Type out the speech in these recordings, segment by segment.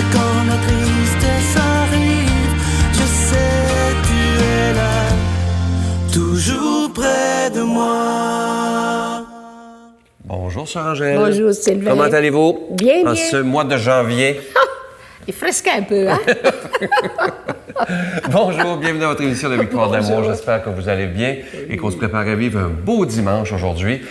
Et quand la tristesse arrive, je sais tu es là, toujours près de moi. Bonjour, Sœur Angèle. Bonjour, Sylvain. Comment allez-vous? Bien, en bien. ce mois de janvier. Il fresque un peu, hein? Bonjour, bienvenue à votre émission de Victoire d'amour. J'espère que vous allez bien et qu'on se prépare à vivre un beau dimanche aujourd'hui.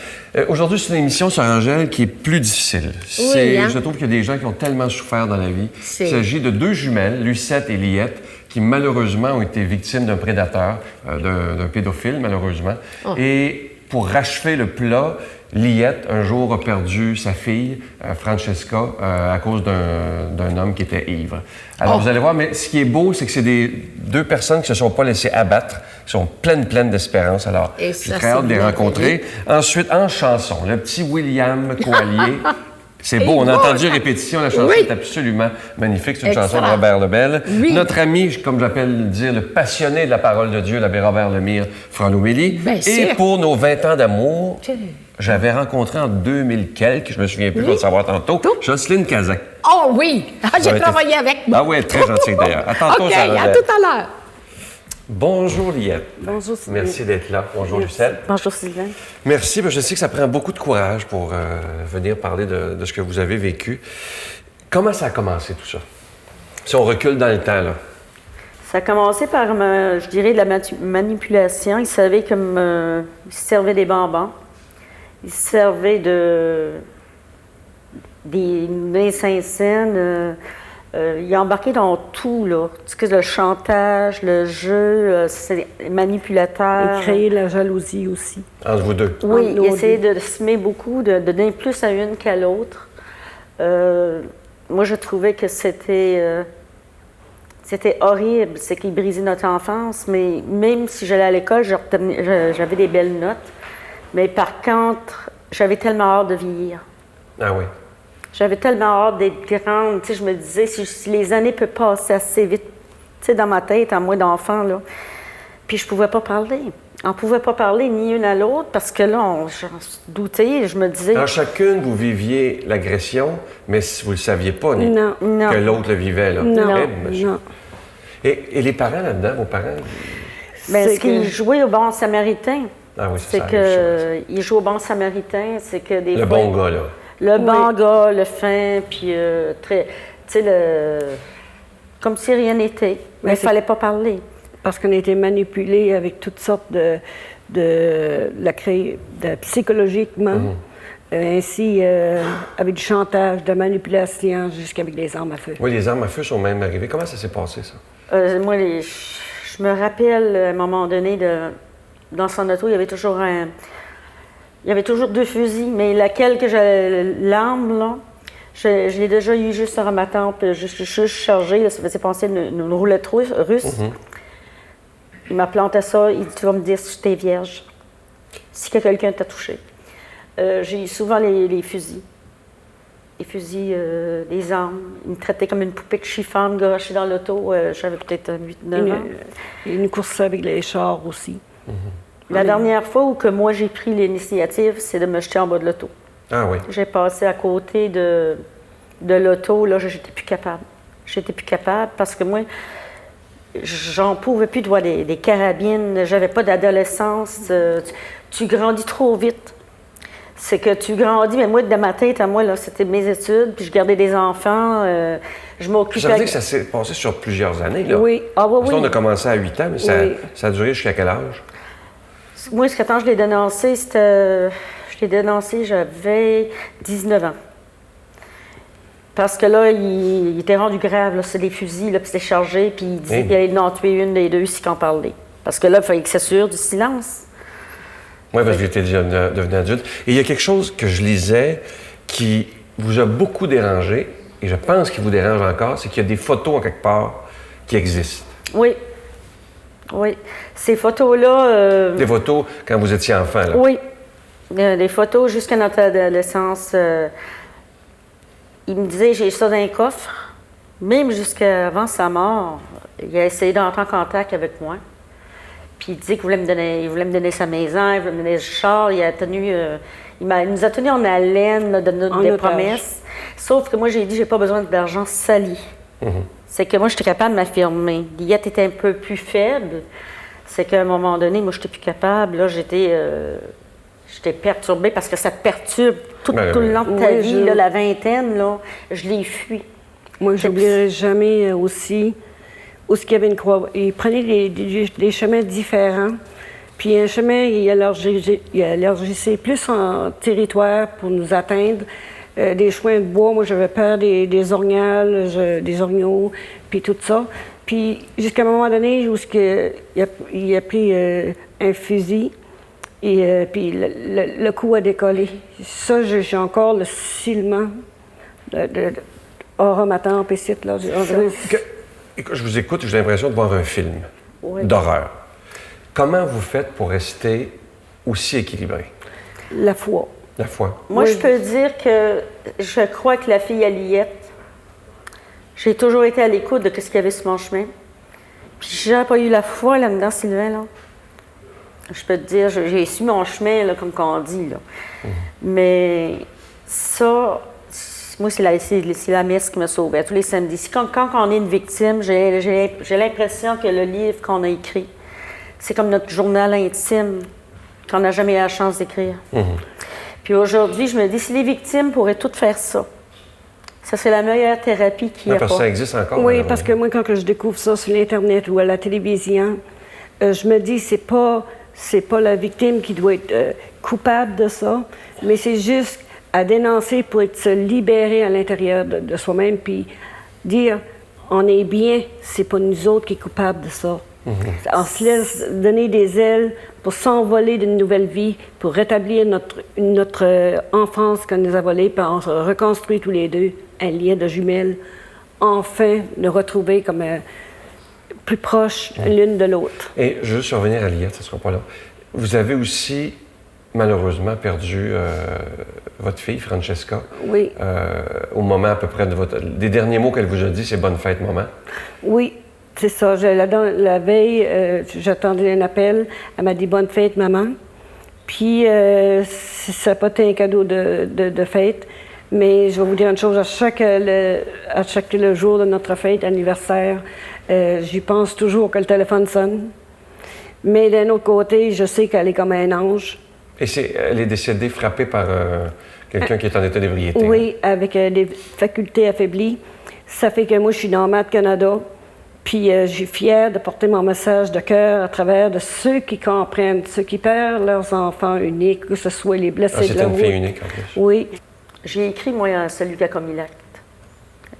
Aujourd'hui, c'est une émission, Sœur Angèle, qui est plus difficile. Je trouve qu'il y a des gens qui ont tellement souffert dans la vie. Il s'agit de deux jumelles, Lucette et Liette, qui malheureusement ont été victimes d'un prédateur, d'un pédophile, malheureusement. Oh. Et pour rachever le plat, Liette, un jour, a perdu sa fille, Francesca, à cause d'un homme qui était ivre. Alors, vous allez voir, mais ce qui est beau, c'est que c'est deux personnes qui ne se sont pas laissées abattre, qui sont pleines d'espérance. Alors, j'ai très hâte de les rencontrer. Ensuite, en chanson, le petit William Coallier. C'est beau, on a entendu répétition, la chanson est absolument magnifique. C'est une chanson de Robert Lebel. Oui. Notre ami, comme j'appelle dire, le passionné de la parole de Dieu, l'abbé Robert Lemire, Franck Lomélie. Et pour nos 20 ans d'amour, j'avais rencontré en 2000 quelques, je me souviens plus, on va le savoir tantôt, Jocelyne Cazin. Oh oui! J'ai travaillé avec moi. Ah oui, très gentille d'ailleurs. À tantôt, OK, à tout à l'heure. Bonjour, Liette. Bonjour, Sylvain. Merci d'être là. Bonjour, Lucette. Bonjour, Sylvain. Merci. Je sais que ça prend beaucoup de courage pour venir parler de ce que vous avez vécu. Comment ça a commencé, tout ça? Si on recule dans le temps, là. Ça a commencé par, je dirais, de la manipulation. Ils savaient comme... ils se servaient des bonbons. Ils se servaient des Saint-Saëns. Il est embarqué dans tout, là. Le chantage, le jeu, c'est manipulateur. Et créer la jalousie aussi. Entre vous deux. Oui, il essayait de semer beaucoup, de donner plus à une qu'à l'autre. Moi, je trouvais que c'était horrible. C'est qu'il brisait notre enfance, mais même si j'allais à l'école, j'avais des belles notes. Mais par contre, j'avais tellement hâte de vieillir. Ah oui. J'avais tellement hâte d'être grande. Tu sais, je me disais, si les années peuvent passer assez vite, tu sais, dans ma tête, en moi d'enfant, là. Puis je pouvais pas parler. On pouvait pas parler ni une à l'autre parce que là, on doutait. Je me disais... Alors, chacune, vous viviez l'agression, mais vous le saviez pas non. que l'autre le vivait, là. Non, non. Et les parents là-dedans, vos parents? Bien, ce qu'ils jouaient au bon samaritain. Ah oui, c'est que ils jouent au bon samaritain, c'est que des fois... Le bon gars, là. Le bon gars, le fin, puis très... Tu sais, comme si rien n'était. Mais il ne fallait pas parler. Parce qu'on a été manipulés avec toutes sortes psychologiquement. Ainsi, avec du chantage, de manipulation, jusqu'avec des armes à feu. Oui, les armes à feu sont même arrivées. Comment ça s'est passé, ça? Moi, je me rappelle, à un moment donné, dans son auto, il y avait toujours Il y avait toujours 2 fusils, mais laquelle que j'ai l'arme, là, je l'ai déjà eu juste sur ma tempe, juste chargée, là, ça faisait penser à une roulette russe. Il m'a planté ça, il dit, tu vas me dire si tu es vierge, si quelqu'un t'a touché. J'ai eu souvent les fusils. Les fusils, les armes. Ils me traitaient comme une poupée de chiffon garochée dans l'auto. J'avais peut-être 8-9 ans. Une course avec les chars aussi. La dernière fois où que moi j'ai pris l'initiative, c'est de me jeter en bas de l'auto. Ah oui. J'ai passé à côté de l'auto, là, j'étais plus capable. J'étais plus capable parce que moi, j'en pouvais plus de voir des carabines, j'avais pas d'adolescence. Tu grandis trop vite. C'est que tu grandis, mais moi, de ma tête à moi, là, c'était mes études, puis je gardais des enfants, je m'occupais... Ça veut dire que ça s'est passé sur plusieurs années, là? Oui. Ah oui, oui. On a commencé à 8 ans, mais ça a duré jusqu'à quel âge? Moi, quand je l'ai dénoncé, j'avais 19 ans. Parce que là, il était rendu grave, là, c'est des fusils, là, puis c'était chargé, puis il disait qu'il allait en tuer une des deux si qu'on parlait. Parce que là, il fallait que s'assure du silence. Oui, parce que j'étais déjà devenu adulte. Et il y a quelque chose que je lisais qui vous a beaucoup dérangé, et je pense qu'il vous dérange encore, c'est qu'il y a des photos en quelque part qui existent. Oui. Oui. Ces photos-là... Des photos quand vous étiez enfant, là? Oui. Des photos jusqu'à notre adolescence. Il me disait, j'ai ça dans un coffre. Même jusqu'avant sa mort, il a essayé d'entrer en contact avec moi. Puis il disait qu'il voulait me donner sa maison, il voulait me donner le char. Il nous a tenus en haleine là, de des promesses. Sauf que moi, j'ai dit, j'ai pas besoin d'argent sali. C'est que moi, j'étais capable de m'affirmer. Liette était un peu plus faible. C'est qu'à un moment donné, moi, j'étais plus capable. Là, j'étais perturbée parce que ça te perturbe tout le long de ta vie. Là, la vingtaine, là, je l'ai fui. Moi, je n'oublierai jamais aussi où ce qu'il y avait une croix. Ils prenaient des chemins différents. Puis un chemin, il élargissait plus en territoire pour nous atteindre. Des chemins de bois, moi j'avais peur des orignales, des orignaux, puis tout ça. Puis jusqu'à un moment donné où il a pris un fusil et puis le coup a décollé. Ça, j'ai encore le silement de aura ma tempe ici, là. Je vous écoute, j'ai l'impression de voir un film d'horreur. Comment vous faites pour rester aussi équilibré? La foi. La foi. Moi, je peux dire que je crois que la fille à Liette, j'ai toujours été à l'écoute de ce qu'il y avait sur mon chemin. Puis si j'avais pas eu la foi là-dedans, Sylvain, là, je peux te dire, j'ai su mon chemin, là, comme on dit. Là. Mais ça, moi, c'est la messe qui m'a sauvée. Tous les samedis. Quand on est une victime, j'ai l'impression que le livre qu'on a écrit, c'est comme notre journal intime qu'on n'a jamais eu la chance d'écrire. Puis aujourd'hui, je me dis, si les victimes pourraient toutes faire ça, ça serait la meilleure thérapie qu'il y a parce pas. que ça existe encore. Oui, parce que moi, quand je découvre ça sur l'Internet ou à la télévision, je me dis, c'est pas la victime qui doit être coupable de ça, mais c'est juste à dénoncer pour se libérer à l'intérieur de soi-même, puis dire, on est bien, c'est pas nous autres qui sommes coupables de ça. On se laisse donner des ailes pour s'envoler d'une nouvelle vie, pour rétablir notre enfance qu'on nous a volée, puis on se reconstruit tous les deux un lien de jumelles, enfin nous retrouver comme plus proches l'une de l'autre. Et je veux revenir à Liette, ça ne sera pas là. Vous avez aussi, malheureusement, perdu votre fille, Francesca. Oui. Au moment à peu près des derniers mots qu'elle vous a dit, c'est « bonne fête, maman ». Oui. C'est ça. La veille, j'attendais un appel. Elle m'a dit « Bonne fête, maman ». Puis, ça n'a pas été un cadeau de fête. Mais je vais vous dire une chose, à chaque le jour de notre fête, anniversaire, j'y pense toujours que le téléphone sonne. Mais d'un autre côté, je sais qu'elle est comme un ange. Et elle est décédée frappée par quelqu'un qui est en état d'ébriété. Oui, avec des facultés affaiblies. Ça fait que moi, je suis dans Math Canada. Puis je suis fière de porter mon message de cœur à travers de ceux qui comprennent, ceux qui perdent leurs enfants uniques, que ce soit les blessés de la route. C'était une fille unique, en plus. Oui. J'ai écrit, moi, celui qui a commis l'acte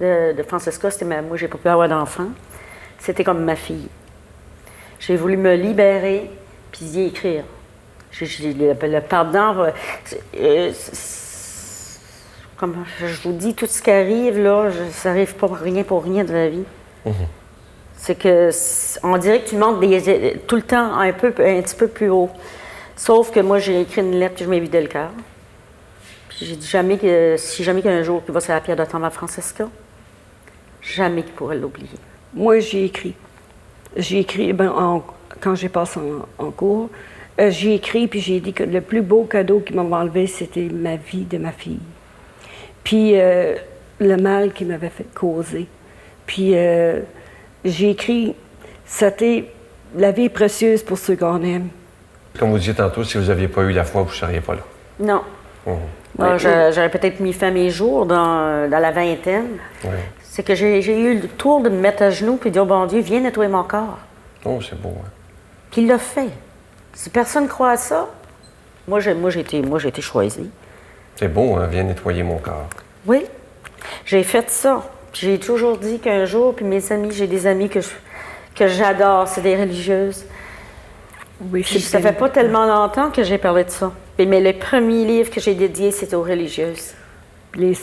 de Francesca. C'était moi, j'ai pas pu avoir d'enfant. C'était comme ma fille. J'ai voulu me libérer, puis y écrire. Le pardon, comme je vous dis, tout ce qui arrive, là, ça n'arrive pas pour rien de la vie. C'est que, on dirait que tu montes tout le temps un petit peu plus haut. Sauf que moi, j'ai écrit une lettre, puis je m'ai vidé le cœur. Puis j'ai dit si jamais qu'un jour il va sur la pierre de tombe à Francesca, jamais qu'il pourrait l'oublier. Moi, j'ai écrit. J'ai écrit, quand j'ai passé en cours, j'ai écrit, puis j'ai dit que le plus beau cadeau qui m'avait enlevé, c'était ma vie de ma fille. Puis le mal qu'il m'avait fait causer. Puis j'ai écrit, c'était la vie est précieuse pour ceux qu'on aime. Comme vous disiez tantôt, si vous n'aviez pas eu la foi, vous ne seriez pas là. Non. J'aurais peut-être mis fin à mes jours dans la vingtaine. Ouais. C'est que j'ai eu le tour de me mettre à genoux et de dire, oh bon Dieu, viens nettoyer mon corps. Oh, c'est beau, hein? Puis il l'a fait. Si personne croit à ça, moi j'ai été choisie. C'est beau, hein? Viens nettoyer mon corps. Oui. J'ai fait ça. J'ai toujours dit qu'un jour, puis mes amis, j'ai des amis que j'adore, c'est des religieuses. Oui, puis ça fait pas tellement longtemps que j'ai parlé de ça. Mais le premier livre que j'ai dédié, c'était aux religieuses. La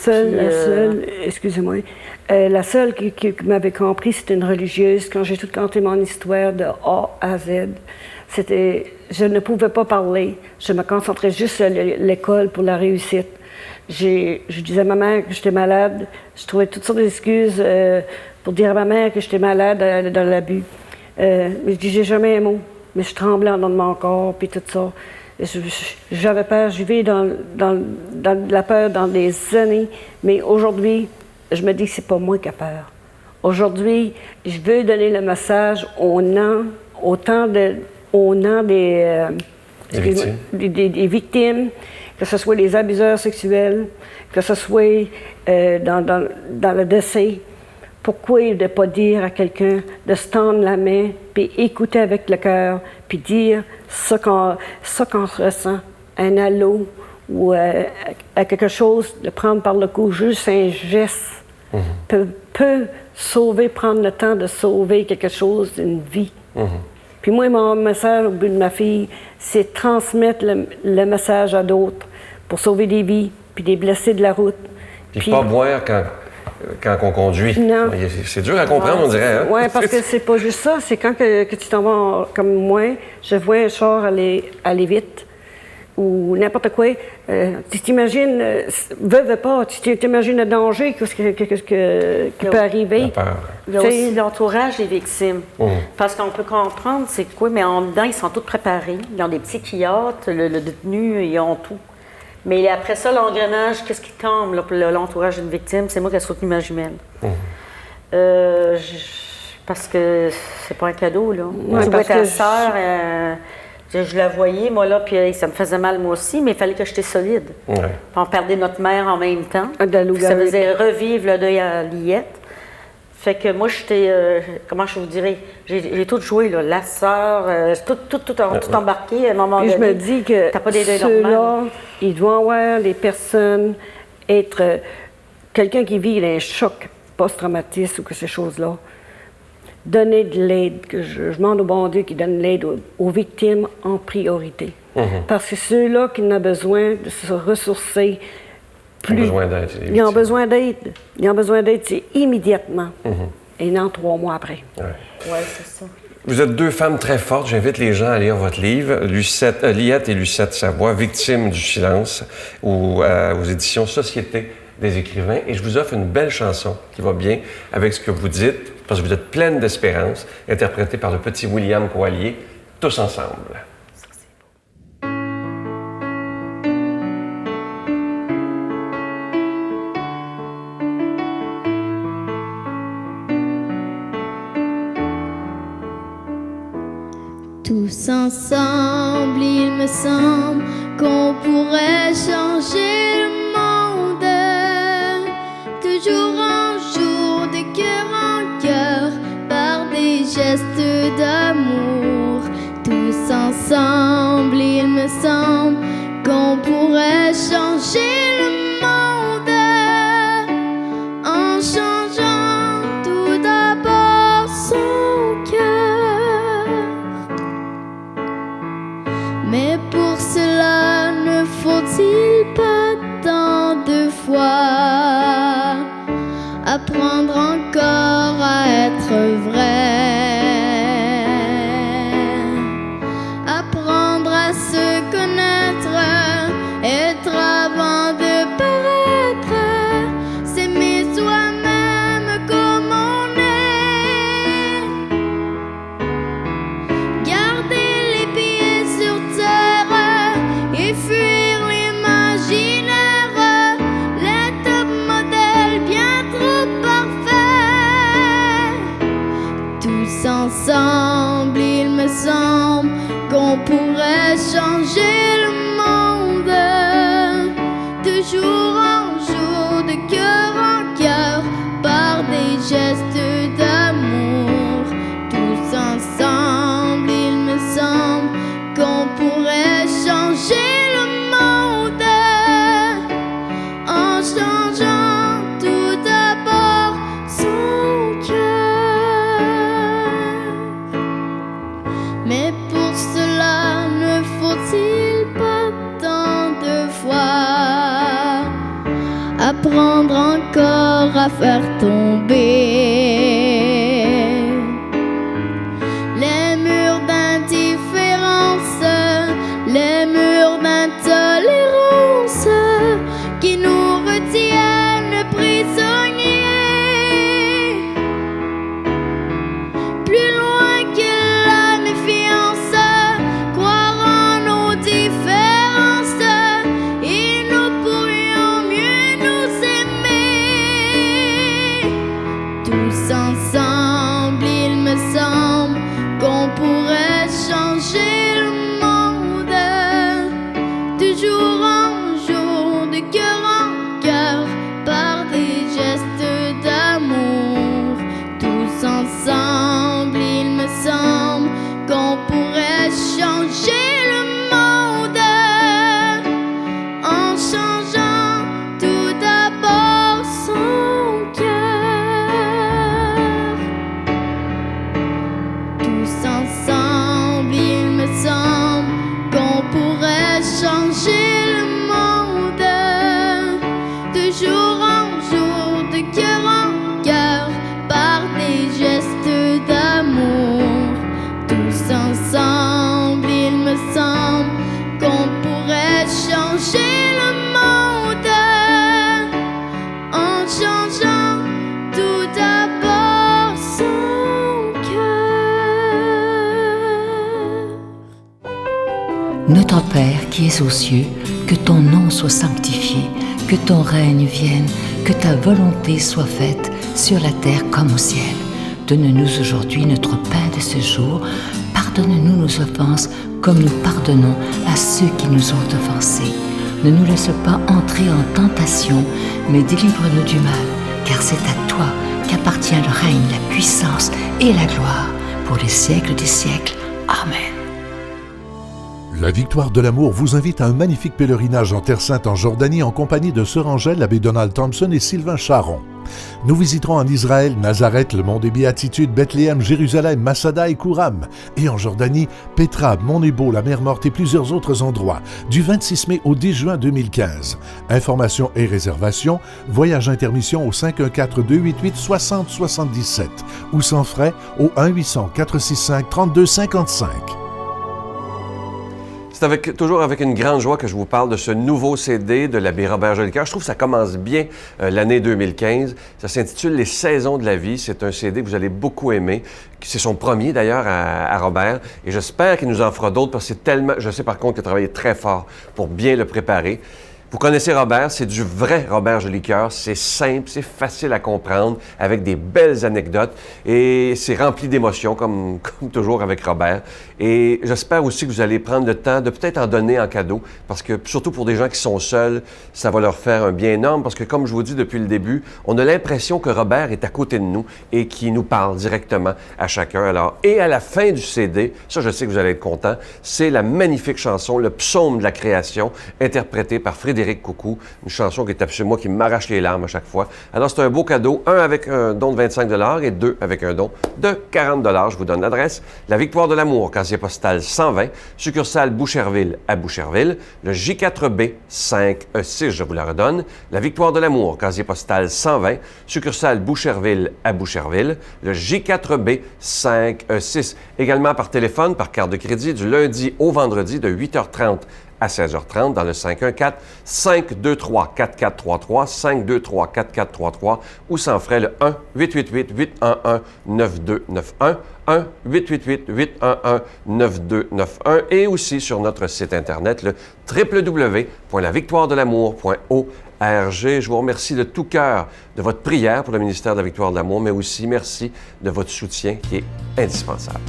seule qui m'avait compris, c'était une religieuse. Quand j'ai tout conté mon histoire de A à Z, je ne pouvais pas parler. Je me concentrais juste sur l'école pour la réussite. Je disais à ma mère que j'étais malade. Je trouvais toutes sortes d'excuses pour dire à ma mère que j'étais malade dans l'abus. Mais je disais jamais un mot. Mais je tremblais en dedans de mon corps, puis tout ça. J'avais peur. Je vivais dans la peur dans des années. Mais aujourd'hui, je me dis que c'est pas moi qui ai peur. Aujourd'hui, je veux donner le message au nom des victimes, que ce soit les abuseurs sexuels, que ce soit dans le décès. Pourquoi de ne pas dire à quelqu'un de se tendre la main, puis écouter avec le cœur, puis dire ce qu'on ressent, un halo ou à quelque chose, de prendre par le cou, juste un geste peut sauver, prendre le temps de sauver quelque chose, une vie. Puis moi, mon message au bout de ma fille, c'est transmettre le message à d'autres pour sauver des vies, puis des blessés de la route. Puis pas boire quand on conduit. Non. C'est dur à comprendre, on dirait. Hein? Oui, parce que c'est pas juste ça. C'est quand que tu t'en vas comme moi, je vois un char aller vite ou n'importe quoi. Tu t'imagines, veux pas, tu t'imagines le danger, qu'est-ce qui peut arriver. La peur. Il y a aussi l'entourage des victimes. Parce qu'on peut comprendre c'est quoi, mais en dedans, ils sont tous préparés. Ils ont des petits kiosques, le détenu, ils ont tout. Mais après ça, l'engrenage, qu'est-ce qui tombe là, pour l'entourage d'une victime? C'est moi qui ai soutenu ma jumelle. Parce que c'est pas un cadeau, là. Ouais, tu vois parce ta que sœur, je la voyais, moi, là, puis ça me faisait mal, moi aussi, mais il fallait que j'étais solide. Ouais. Puis on perdait notre mère en même temps. Puis Ça faisait revivre le deuil à Liette. Fait que moi, j'étais, comment je vous dirais, j'ai tout joué, là, la sœur, tout embarqué à un moment Puis donné. je me dis que T'as pas des deuils ceux-là, normaux. ils doivent voir les personnes être quelqu'un qui vit un choc post-traumatique ou que ces choses-là. Donner de l'aide, que je demande au bon Dieu qui donne l'aide aux victimes en priorité. Parce que ceux-là qui ont besoin de se ressourcer, Ils ont besoin d'aide. ils ont besoin d'aide. Ils ont besoin d'aide, c'est immédiatement. Et non 3 mois après. Ouais. Oui, c'est ça. Vous êtes 2 femmes très fortes. J'invite les gens à lire votre livre, Liette et Lucette Savoie, Victimes du silence, aux éditions Société des écrivains. Et je vous offre une belle chanson qui va bien avec ce que vous dites, parce que vous êtes pleine d'espérance, interprétée par le petit William Coallier, Tous ensemble. Tous ensemble, il me semble qu'on pourrait changer le monde. Toujours un jour, de cœur en cœur, par des gestes d'amour. Tous ensemble, il me semble qu'on pourrait changer le monde. En changeant tout d'abord son cœur. Mais pour cela, ne faut-il pas tant de fois apprendre encore à être vrai, apprendre à se connaître, être avant de paraître, s'aimer soi-même comme on est, garder les pieds sur terre et fuir l'imaginaire, les top modèles bien trop parfaits. Tous ensemble, il me semble qu'on pourrait changer le monde, de jour en jour, de cœur en cœur, par des gestes d'amour. Tous ensemble, il me semble qu'on pourrait changer le monde, en changeant tout d'abord son cœur. Mais pour cela, ne faut-il pas tant de fois apprendre encore à faire tomber les murs d'indifférence, les murs d'intolérance qui nous retiennent prisonniers, plus loin que la méfiance, croire en nos différences, et nous pourrions mieux nous aimer. Tous ensemble, il me semble qu'on pourrait changer le monde. De jour en jour, de cœur en cœur, par des gestes d'amour. Tous ensemble, il me semble qu'on pourrait changer le monde en changeant tout d'abord son cœur. Tous ensemble, il me semble qu'on pourrait changer le monde de jour en jour, de cœur en cœur, par des gestes d'amour. Tous ensemble, il me semble qu'on pourrait changer le monde en changeant tout d'abord son cœur. Notre Père qui es aux cieux, que ton nom soit sanctifié, que ton règne vienne, que ta volonté soit faite sur la terre comme au ciel. Donne-nous aujourd'hui notre pain de ce jour. Pardonne-nous nos offenses comme nous pardonnons à ceux qui nous ont offensés. Ne nous laisse pas entrer en tentation, mais délivre-nous du mal, car c'est à toi qu'appartient le règne, la puissance et la gloire pour les siècles des siècles. Amen. La Victoire de l'amour vous invite à un magnifique pèlerinage en Terre Sainte en Jordanie en compagnie de Sœur Angèle, l'abbé Donald Thompson et Sylvain Charon. Nous visiterons en Israël, Nazareth, le mont des Béatitudes, Bethléem, Jérusalem, Masada et Kouram. Et en Jordanie, Petra, Mont Nebo, la mer Morte et plusieurs autres endroits, du 26 mai au 10 juin 2015. Informations et réservations, voyage intermission au 514-288-6077 ou sans frais au 1-800-465-3255. C'est toujours avec une grande joie que je vous parle de ce nouveau CD de l'abbé Robert Jolicoeur. Je trouve que ça commence bien l'année 2015. Ça s'intitule « Les saisons de la vie ». C'est un CD que vous allez beaucoup aimer. C'est son premier, d'ailleurs, à Robert. Et j'espère qu'il nous en fera d'autres parce que c'est tellement... Je sais par contre qu'il a travaillé très fort pour bien le préparer. Vous connaissez Robert, c'est du vrai Robert Jolicoeur. C'est simple, c'est facile à comprendre, avec des belles anecdotes. Et c'est rempli d'émotions, comme toujours avec Robert. Et j'espère aussi que vous allez prendre le temps de peut-être en donner en cadeau, parce que surtout pour des gens qui sont seuls, ça va leur faire un bien énorme, parce que comme je vous dis depuis le début, on a l'impression que Robert est à côté de nous et qu'il nous parle directement à chacun. Alors, et à la fin du CD, ça je sais que vous allez être content, c'est la magnifique chanson, le psaume de la création, interprété par Frédéric Coucou, une chanson qui est absolument, moi, qui m'arrache les larmes à chaque fois. Alors, c'est un beau cadeau, un avec un don de 25 $ et deux avec un don de 40 $. Je vous donne l'adresse. La Victoire de l'amour, casier postal 120, succursale Boucherville à Boucherville, le J4B 5E6, je vous la redonne. La Victoire de l'amour, casier postal 120, succursale Boucherville à Boucherville, le J4B 5E6. Également par téléphone, par carte de crédit, du lundi au vendredi de 8h30 à 16h30 dans le 514-523-4433, 523-4433 ou sans frais le 1-888-811-9291, 1-888-811-9291 et aussi sur notre site Internet, le www.lavictoiredelamour.org. Je vous remercie de tout cœur de votre prière pour le ministère de la Victoire de l'amour, mais aussi merci de votre soutien qui est indispensable.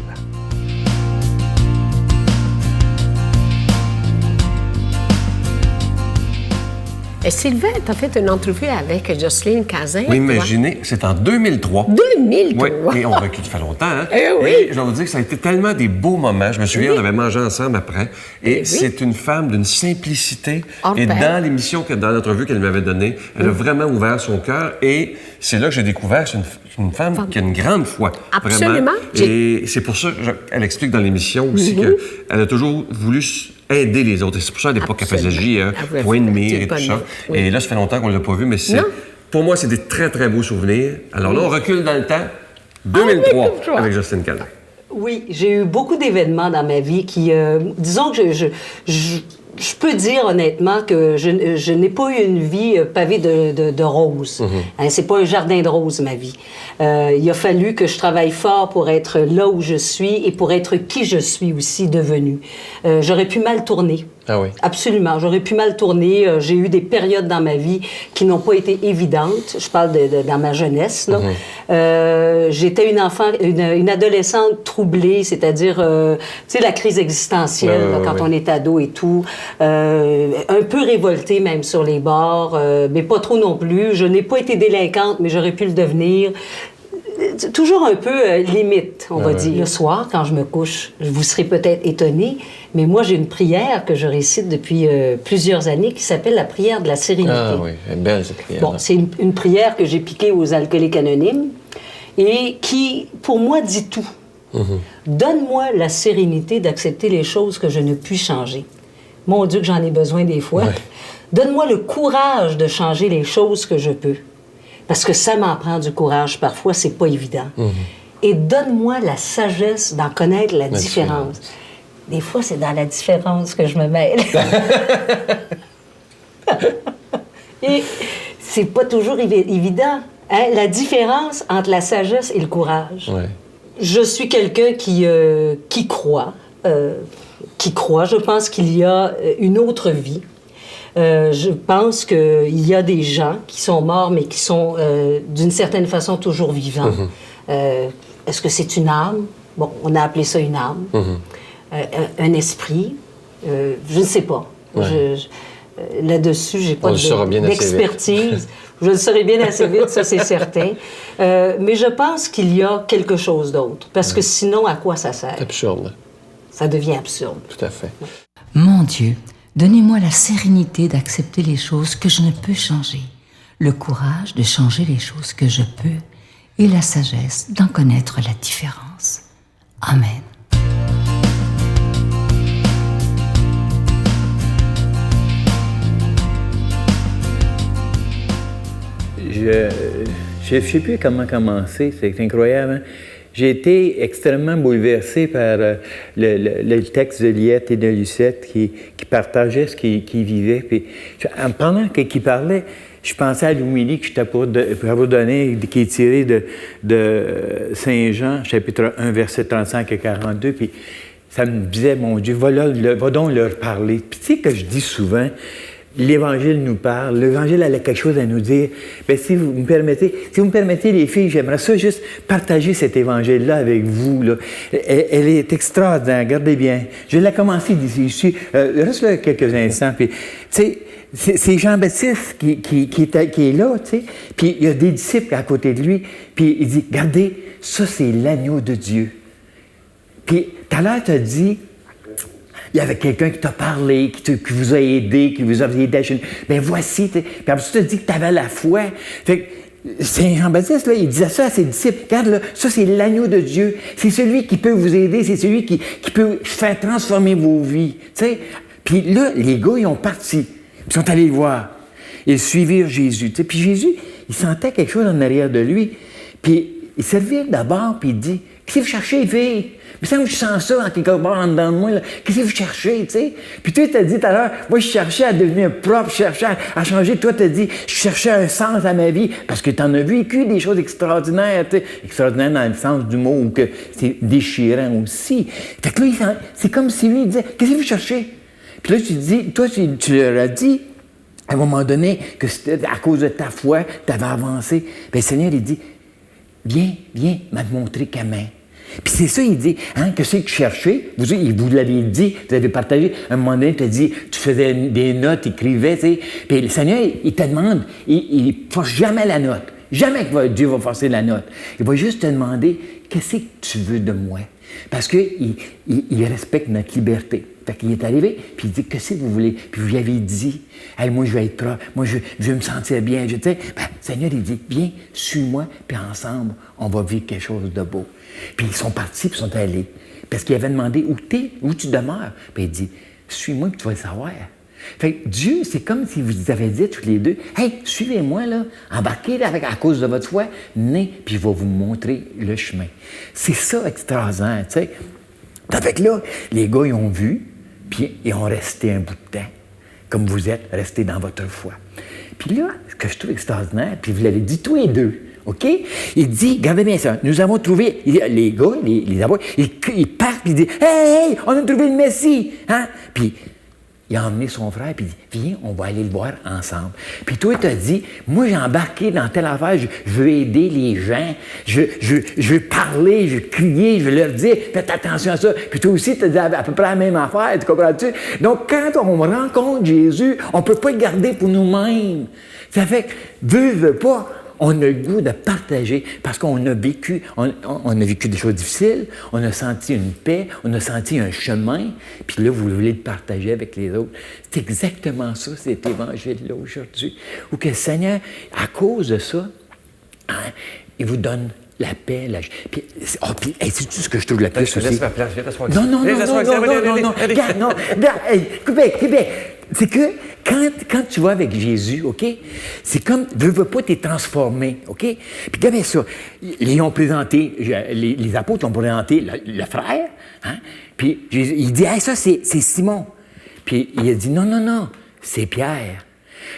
Et Sylvain, tu as fait une entrevue avec Jocelyne Cazin. Oui, imaginez, c'est en 2003. 2003? Oui, et on recule, ça fait longtemps, hein? Oui. Et je dois vous dire que ça a été tellement des beaux moments. Je me souviens, on avait mangé ensemble après. Et c'est une femme d'une simplicité. Et dans l'émission, dans l'entrevue qu'elle m'avait donnée, elle a vraiment ouvert son cœur. Et c'est là que j'ai découvert que c'est une femme qui a une grande foi. Absolument. Vraiment. Et c'est pour ça qu'elle explique dans l'émission aussi qu'elle a toujours voulu aider les autres. Et c'est pour ça, à l'époque, qu'elle faisait JE, Point de mire et tout ça. Oui. Et là, ça fait longtemps qu'on ne l'a pas vu, mais pour moi, c'est des très, très beaux souvenirs. Alors là, on recule dans le temps. 2003, avec Jocelyne Cazin. Oui, j'ai eu beaucoup d'événements dans ma vie qui... disons que je peux dire honnêtement que je n'ai pas eu une vie pavée de roses. Hein, c'est pas un jardin de roses, ma vie. Il a fallu que je travaille fort pour être là où je suis et pour être qui je suis aussi devenue. J'aurais pu mal tourner. Ah oui? Absolument. J'aurais pu mal tourner. J'ai eu des périodes dans ma vie qui n'ont pas été évidentes. Je parle dans ma jeunesse, là. J'étais une enfant, une adolescente troublée, c'est-à-dire, tu sais, la crise existentielle, là, quand on est ado et tout. Un peu révoltée même sur les bords, mais pas trop non plus. Je n'ai pas été délinquante, mais j'aurais pu le devenir. Toujours un peu limite, on va dire. Le soir, quand je me couche, vous serez peut-être étonnés, mais moi, j'ai une prière que je récite depuis plusieurs années qui s'appelle la prière de la sérénité. Ah oui, elle est belle cette prière. Bon, c'est une prière que j'ai piquée aux alcooliques anonymes et qui, pour moi, dit tout. Donne-moi la sérénité d'accepter les choses que je ne puis changer. Mon Dieu, que j'en ai besoin des fois. Ouais. Donne-moi le courage de changer les choses que je peux. Parce que ça m'en prend du courage. Parfois, c'est pas évident. Et donne-moi la sagesse d'en connaître la différence. Des fois, c'est dans la différence que je me mêle. Et c'est pas toujours évident. Hein? La différence entre la sagesse et le courage. Ouais. Je suis quelqu'un qui croit. Je pense qu'il y a une autre vie. Je pense qu'il y a des gens qui sont morts, mais qui sont, d'une certaine façon, toujours vivants. Est-ce que c'est une âme? Bon, on a appelé ça une âme. Un esprit? Je ne sais pas. Ouais. Là-dessus, j'ai pas d'expertise. Je le saurais bien assez vite, ça, c'est certain. Mais je pense qu'il y a quelque chose d'autre. Parce que sinon, à quoi ça sert? C'est absurde. Ça devient absurde. Tout à fait. Mon Dieu, donnez-moi la sérénité d'accepter les choses que je ne peux changer, le courage de changer les choses que je peux et la sagesse d'en connaître la différence. Amen. Je ne sais plus comment commencer, c'est incroyable. Hein? J'ai été extrêmement bouleversé par le texte de Liette et de Lucette qui partageaient ce qu'ils vivaient. Puis, pendant qu'ils parlaient, je pensais à l'homélie que j'étais pour vous donner, qui est tirée de Saint Jean, chapitre 1, versets 35 et 42. Puis ça me disait, mon Dieu, va donc leur parler. Puis tu sais que je dis souvent, l'Évangile nous parle. L'Évangile a quelque chose à nous dire. Bien, si vous me permettez, les filles, j'aimerais ça juste partager cet Évangile-là avec vous. Là. Elle est extraordinaire. Regardez bien. Je l'ai commencé d'ici. Reste là quelques instants. Puis, tu sais, c'est Jean-Baptiste qui est là, tu sais. Puis il y a des disciples à côté de lui. Puis il dit, regardez, ça, c'est l'agneau de Dieu. Puis tout à l'heure, tu as dit, il y avait quelqu'un qui t'a parlé, qui vous a aidé, qui vous a aidé à chez nous. Bien, voici. Puis après, tu t'as dit que tu avais la foi. Fait que Saint Jean-Baptiste, là, il disait ça à ses disciples. Regarde, là, ça, c'est l'agneau de Dieu. C'est celui qui peut vous aider. C'est celui qui peut faire transformer vos vies. Tu sais? Puis là, les gars, ils ont parti. Ils sont allés le voir. Ils suivirent Jésus. Tu sais? Puis Jésus, il sentait quelque chose en arrière de lui. Puis il se revient d'abord, puis il dit, « Qu'est-ce que vous cherchez, fille? » Mais ça, je sens ça en quelque part en dedans de moi. Qu'est-ce que vous cherchez, tu sais? Puis toi, tu as dit tout à l'heure, moi, je cherchais à devenir propre, je cherchais à changer. Toi, tu as dit, je cherchais un sens à ma vie parce que tu en as vécu des choses extraordinaires, tu sais. Extraordinaires dans le sens du mot ou que c'est déchirant aussi. Fait que là, c'est comme si lui, il disait, qu'est-ce que vous cherchez? Puis là, tu leur as dit, à un moment donné, que c'était à cause de ta foi, tu avais avancé. Bien, le Seigneur, il dit, viens m'a montré comment. Puis c'est ça, il dit, hein, que c'est que chercher. Vous l'avez dit, vous avez partagé. À un moment donné, tu as dit, tu faisais des notes, tu écrivais, tu sais. Puis le Seigneur, il te demande, il ne force jamais la note. Jamais que Dieu va forcer la note. Il va juste te demander, qu'est-ce que tu veux de moi? Parce qu'il respecte notre liberté. Fait qu'il est arrivé, puis il dit, qu'est-ce que vous voulez? Puis vous lui avez dit, hey, moi, je vais être propre, moi, je veux me sentir bien. Tu sais, le Seigneur, il dit, viens, suis-moi, puis ensemble, on va vivre quelque chose de beau. Puis ils sont partis, puis ils sont allés. Parce qu'il avait demandé, où tu demeures? Puis il dit, suis-moi, puis tu vas le savoir. Fait que Dieu, c'est comme si vous avez dit tous les deux, hey, suivez-moi, là, embarquez à cause de votre foi, venez, puis il va vous montrer le chemin. C'est ça extraordinaire, tu sais. Fait que là, les gars, ils ont vu, puis ils ont resté un bout de temps, comme vous êtes restés dans votre foi. Puis là, ce que je trouve extraordinaire, puis vous l'avez dit tous les deux, OK? Il dit, regardez bien ça, nous avons trouvé, les gars, les avots, ils partent, puis ils disent, hey, on a trouvé le Messie, hein? Puis il a emmené son frère, puis il dit, viens, on va aller le voir ensemble. Puis toi, tu as dit, moi, j'ai embarqué dans telle affaire, je veux aider les gens, je veux parler, je veux crier, je veux leur dire, faites attention à ça. Puis toi aussi, tu as dit à peu près la même affaire, tu comprends-tu? Donc, quand on rencontre Jésus, on ne peut pas le garder pour nous-mêmes. Ça fait que, veux pas, on a le goût de partager parce qu'on a vécu, on a vécu des choses difficiles, on a senti une paix, on a senti un chemin, puis là, vous voulez le partager avec les autres. C'est exactement ça, cet évangile-là aujourd'hui, où que le Seigneur, à cause de ça, hein, il vous donne la paix, puis c'est-tu ce que je trouve la paix aussi? Laisse ma place, viens t'asseoir. Non, regarde, Québec. C'est que quand tu vas avec Jésus, OK, c'est comme, veux pas, t'es transformé, OK? Puis regardez ça, ils ont présenté, les apôtres ont présenté le frère, hein? Puis Jésus, il dit, hey, ça, c'est Simon. Puis il a dit, non, c'est Pierre.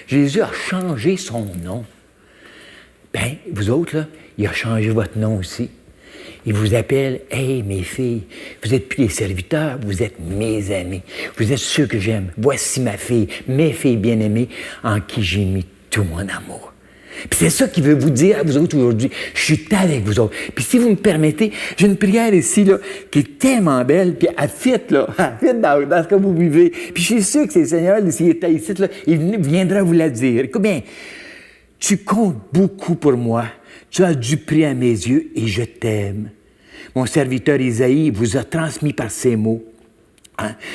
Jésus a changé son nom. Ben, vous autres, là, il a changé votre nom aussi. Il vous appelle, « Hey, mes filles, vous n'êtes plus des serviteurs, vous êtes mes amis. Vous êtes ceux que j'aime. Voici ma fille, mes filles bien-aimées, en qui j'ai mis tout mon amour. » Puis c'est ça qu'il veut vous dire à vous autres aujourd'hui. Je suis avec vous autres. Puis si vous me permettez, j'ai une prière ici, là, qui est tellement belle, puis elle fit, là, elle fit dans ce que vous vivez. Puis je suis sûr que c'est le Seigneur, s'il était ici, là, il viendra vous la dire. Écoute bien, tu comptes beaucoup pour moi. Tu as du prix à mes yeux et je t'aime. Mon serviteur Isaïe vous a transmis par ces mots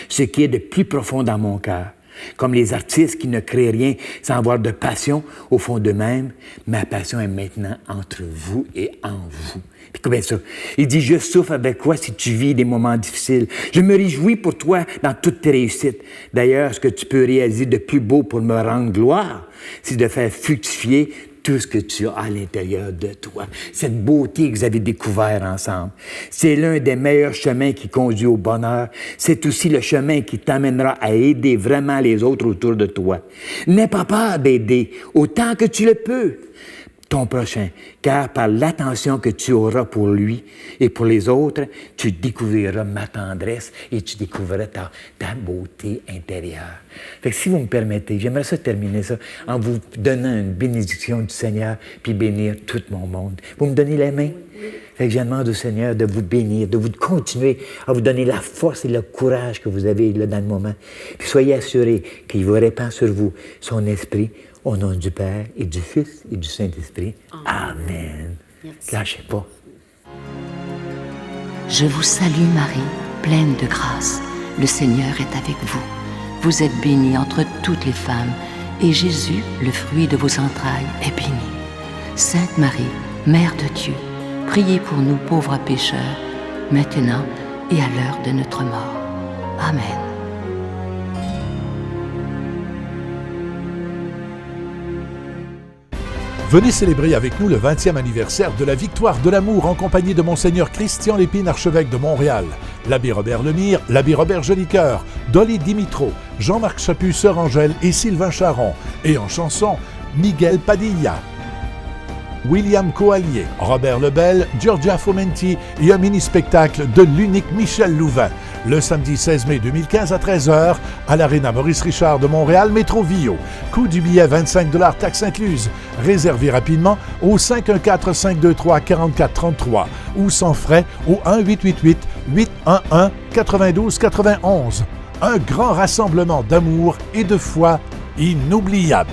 ce qui est de plus profond dans mon cœur. Comme les artistes qui ne créent rien sans avoir de passion au fond d'eux-mêmes, ma passion est maintenant entre vous et en vous. Puis comment ça? Il dit, je souffre avec toi si tu vis des moments difficiles. Je me réjouis pour toi dans toutes tes réussites. D'ailleurs, ce que tu peux réaliser de plus beau pour me rendre gloire, c'est de faire fructifier tout ce que tu as à l'intérieur de toi. Cette beauté que vous avez découvert ensemble. C'est l'un des meilleurs chemins qui conduit au bonheur. C'est aussi le chemin qui t'amènera à aider vraiment les autres autour de toi. N'aie pas peur d'aider autant que tu le peux ton prochain, car par l'attention que tu auras pour lui et pour les autres, tu découvriras ma tendresse et tu découvriras ta beauté intérieure. Fait que si vous me permettez, j'aimerais ça terminer ça en vous donnant une bénédiction du Seigneur puis bénir tout mon monde. Vous me donnez la main? Fait que je demande au Seigneur de vous bénir, de vous continuer à vous donner la force et le courage que vous avez là dans le moment. Puis soyez assurés qu'il vous répand sur vous son esprit. Au nom du Père et du Fils et du Saint-Esprit. Amen. Lâchez pas. Je vous salue Marie, pleine de grâce. Le Seigneur est avec vous. Vous êtes bénie entre toutes les femmes, et Jésus, le fruit de vos entrailles, est béni. Sainte Marie, Mère de Dieu, priez pour nous pauvres pécheurs, maintenant et à l'heure de notre mort. Amen. Venez célébrer avec nous le 20e anniversaire de la Victoire de l'amour en compagnie de Monseigneur Christian Lépine, archevêque de Montréal, l'abbé Robert Lemire, l'abbé Robert Jolicoeur, Dolly Dimitro, Jean-Marc Chaput, Sœur Angèle et Sylvain Charon, et en chanson, Miguel Padilla, William Coallier, Robert Lebel, Giorgia Fomenti et un mini-spectacle de l'unique Michel Louvain, le samedi 16 mai 2015 à 13h à l'Aréna Maurice-Richard de Montréal, Métro Vio. Coût du billet 25 $, taxes incluses. Réservez rapidement au 514-523-4433 ou sans frais au 1-888-811-9291. Un grand rassemblement d'amour et de foi inoubliable.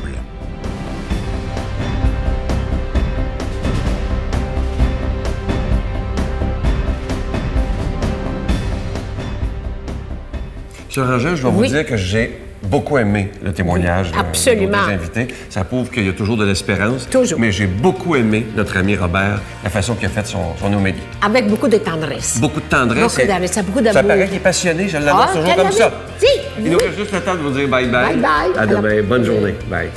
Sœur Angèle, je dois vous dire que j'ai beaucoup aimé le témoignage de nos deux invités. Ça prouve qu'il y a toujours de l'espérance. Toujours. Mais j'ai beaucoup aimé notre ami Robert, la façon qu'il a fait son homélie. Avec beaucoup de tendresse. Beaucoup de tendresse. Beaucoup d'amour. Ça paraît qu'il est passionné, je l'annonce toujours comme ça. Si. Il nous reste juste le temps de vous dire bye-bye. Bye-bye. À demain. Bonne journée. Bye.